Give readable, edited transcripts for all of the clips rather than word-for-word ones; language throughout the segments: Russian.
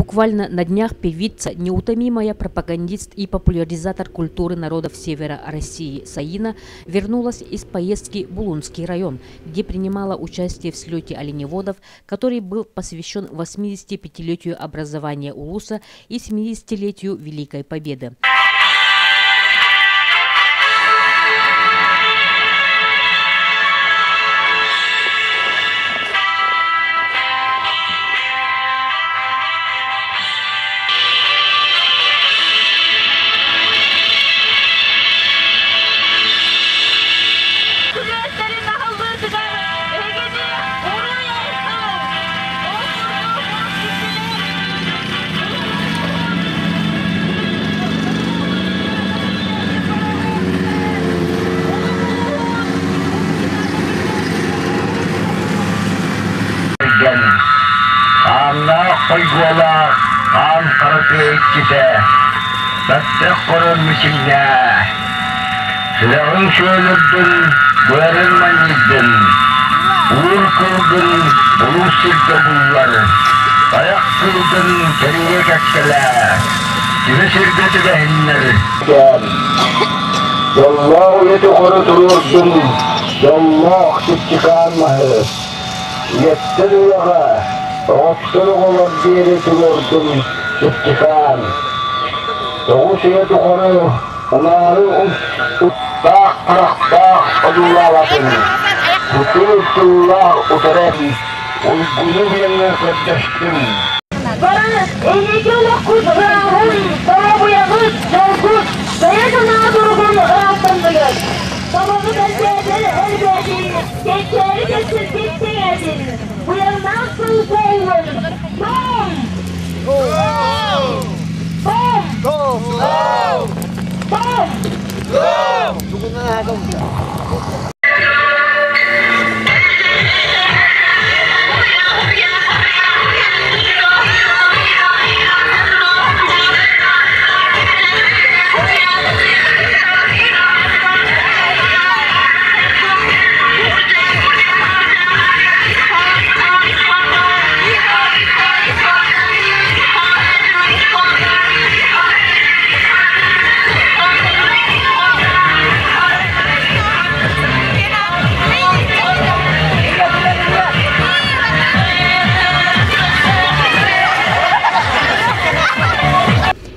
Буквально на днях певица, неутомимая пропагандист и популяризатор культуры народов севера России Саина вернулась из поездки в Булунский район, где принимала участие в слете оленеводов, который был посвящен 85-летию образования Улуса и 70-летию Великой Победы. Anna koygola an karate kite Batta korun misilne Silahın şöylürdün Buyarın manyizdin Uğur kıldın Ulu silde bullar Ayak kıldın Keriye kaçkele Kimi sirgeti de hinler Yallah yedi koru dururdun Yallah çıkan mahı Yettin yağa Oğuzları olan bir yere tüyordum, çıkan. Doğuşuya doğru, onları uttağ, kıraktağ, adullavatın. Kutulullah utarım, uygunu birine kardeştim. Bana eğleniyorlar kuzlarım, bana bu yakıt, yakıt, dayanına durgun rahatlandılar. Babamı besleyenleri elbette, gençleri getir, gitti geldin. Bu yıl nasıl sayılır? Bom! Bom! Bom! Bom!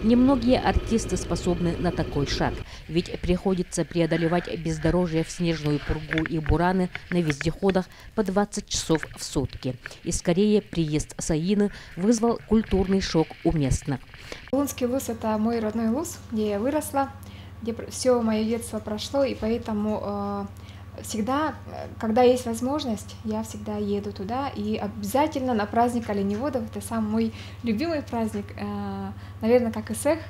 Немногие артисты способны на такой шаг, ведь приходится преодолевать бездорожье в снежную пургу и бураны на вездеходах по 20 часов в сутки. И скорее приезд Саины вызвал культурный шок у местных. Булунский Улус – это мой родной Улус, где я выросла, где все мое детство прошло, и поэтому всегда, когда есть возможность, я всегда еду туда, и обязательно на праздник оленеводов, это самый мой любимый праздник, наверное, как и Сех.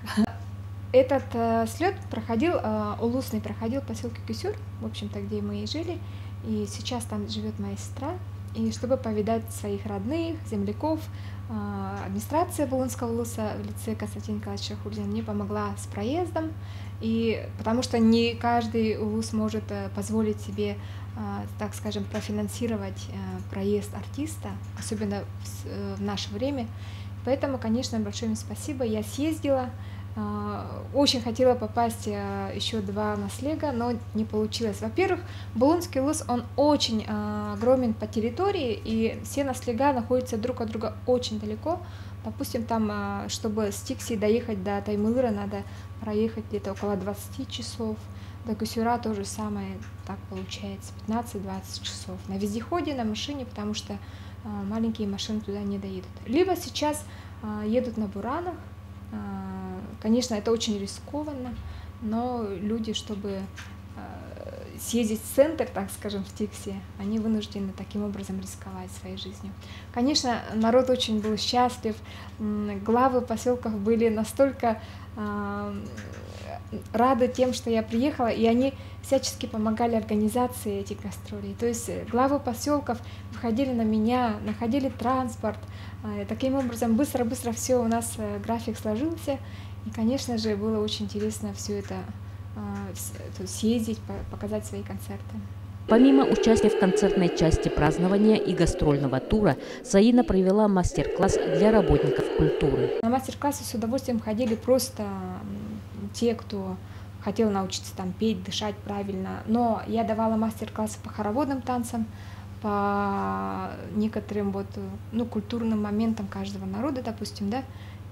Этот слет проходил, улусный проходил в поселке Кюсюр, в общем-то, где мы и жили, и сейчас там живет моя сестра, и чтобы повидать своих родных, земляков, администрация Булунского Улуса в лице Константина Николаевича Хурзина мне помогла с проездом, и потому что не каждый улус может позволить себе, так скажем, профинансировать проезд артиста, особенно в наше время. Поэтому, конечно, большое им спасибо. Я съездила, очень хотела попасть еще два наслега, но не получилось. Во-первых, Булунский Улус, он очень огромен по территории, и все наслега находятся друг от друга очень далеко. Допустим, там, чтобы с Тикси доехать до Таймыры, надо проехать где-то около 20 часов. До Кюсюра то же самое, так получается, 15-20 часов. На вездеходе, на машине, потому что маленькие машины туда не доедут. Либо сейчас едут на буранах. Конечно, это очень рискованно, но люди, чтобы съездить в центр, так скажем, в Тикси, они вынуждены таким образом рисковать своей жизнью. Конечно, народ очень был счастлив, главы поселков были настолько рады тем, что я приехала, и они всячески помогали организации этих гастролей. То есть главы поселков выходили на меня, находили транспорт. Таким образом, быстро-быстро все у нас график сложился. И, конечно же, было очень интересно все это съездить, показать свои концерты. Помимо участия в концертной части празднования и гастрольного тура, Саина провела мастер-класс для работников культуры. На мастер-классы с удовольствием ходили просто те, кто хотел научиться там петь, дышать правильно. Но я давала мастер-классы по хороводным танцам, по некоторым вот, культурным моментам каждого народа, допустим, да,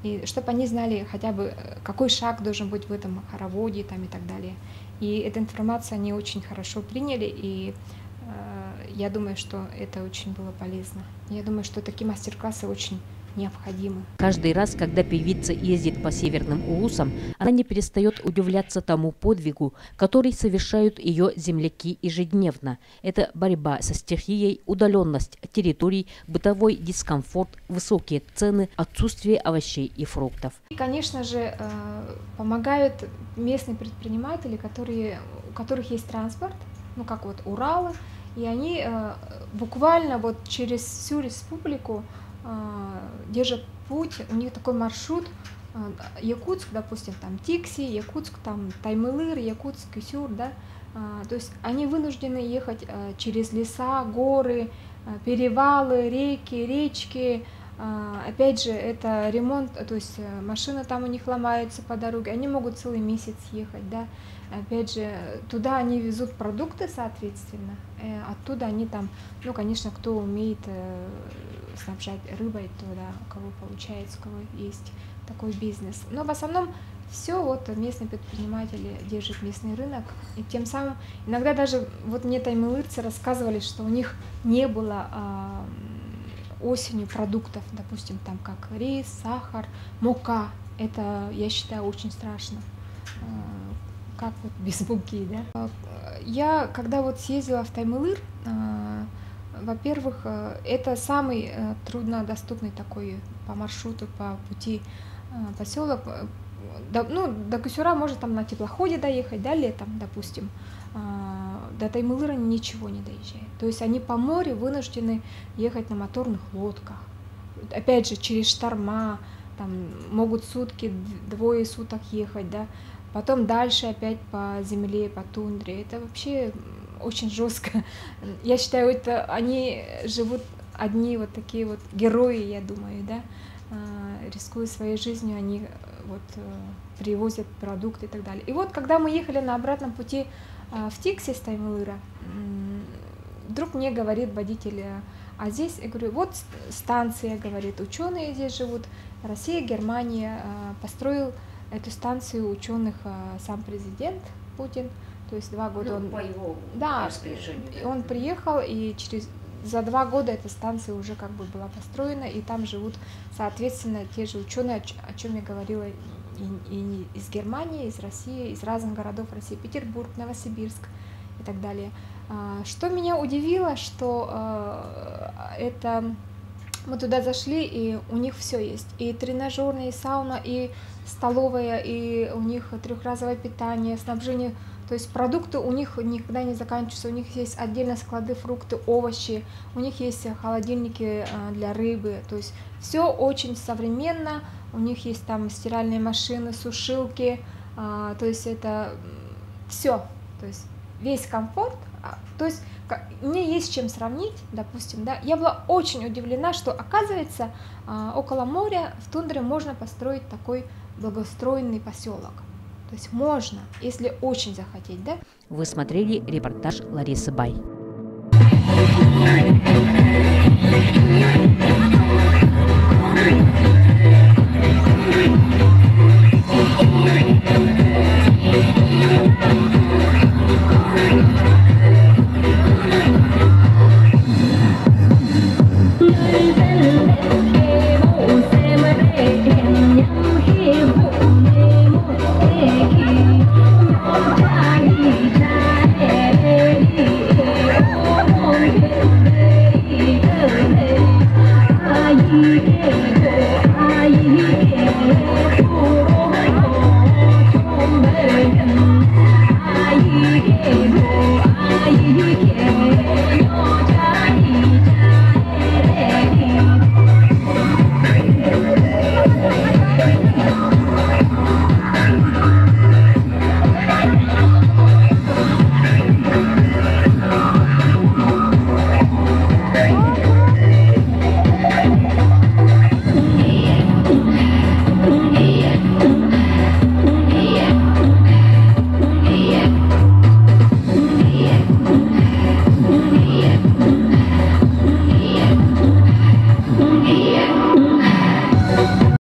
и чтобы они знали хотя бы, какой шаг должен быть в этом хороводе там, и так далее. И эту информацию они очень хорошо приняли, и я думаю, что это очень было полезно. Я думаю, что такие мастер-классы очень необходимы. Каждый раз, когда певица ездит по северным улусам, она не перестает удивляться тому подвигу, который совершают ее земляки ежедневно. Это борьба со стихией, удаленность территорий, бытовой дискомфорт, высокие цены, отсутствие овощей и фруктов. И, конечно же, помогают местные предприниматели, у которых есть транспорт, как вот Уралы, и они буквально вот через всю республику держат путь, у них такой маршрут Якутск, допустим, там Тикси, Якутск, там Таймылыр, Якутск, Кюсюр, да, то есть они вынуждены ехать через леса, горы, перевалы, реки, речки, опять же, это ремонт, то есть машина там у них ломается по дороге, они могут целый месяц ехать, да, опять же, туда они везут продукты, соответственно, оттуда они там, конечно, кто умеет снабжать рыбой, то да, у кого получается, у кого есть такой бизнес. Но в основном все вот местные предприниматели держат местный рынок, и тем самым иногда даже вот мне таймылырцы рассказывали, что у них не было осенью продуктов, допустим, там как рис, сахар, мука. Это, я считаю, очень страшно. Как вот без муки, да? Я, когда вот съездила в Таймылыр, во-первых, это самый труднодоступный такой по маршруту, по пути поселок. До Кюсюра можно там на теплоходе доехать, да, летом, допустим. До Таймылыра ничего не доезжает. То есть они по морю вынуждены ехать на моторных лодках. Опять же, через шторма, там могут сутки, двое суток ехать, да. Потом дальше опять по земле, по тундре. Это вообще очень жестко. Я считаю, это они живут одни вот такие вот герои, я думаю, да, рискуя своей жизнью, они вот привозят продукты и так далее. И вот, когда мы ехали на обратном пути в Тикси с Таймылыра, вдруг мне говорит водитель, а здесь, я говорю, вот станция, говорит, ученые здесь живут, Россия, Германия, построил эту станцию ученых сам президент Путин. То есть 2 года он... По его распоряжению. Он приехал, и за 2 года эта станция уже как бы была построена, и там живут, соответственно, те же ученые, о чем я говорила, и из Германии, из России, из разных городов России, Петербург, Новосибирск и так далее. Что меня удивило, что мы туда зашли, и у них все есть. И тренажерная, и сауна, и столовая, и у них 3-разовое питание, снабжение. То есть продукты у них никогда не заканчиваются, у них есть отдельно склады, фрукты, овощи, у них есть холодильники для рыбы. То есть все очень современно, у них есть там стиральные машины, сушилки, то есть это все, то есть весь комфорт. То есть мне есть с чем сравнить, допустим, да. Я была очень удивлена, что, оказывается, около моря в тундре можно построить такой благоустроенный поселок. То есть можно, если очень захотеть, да? Вы смотрели репортаж Ларисы Бай.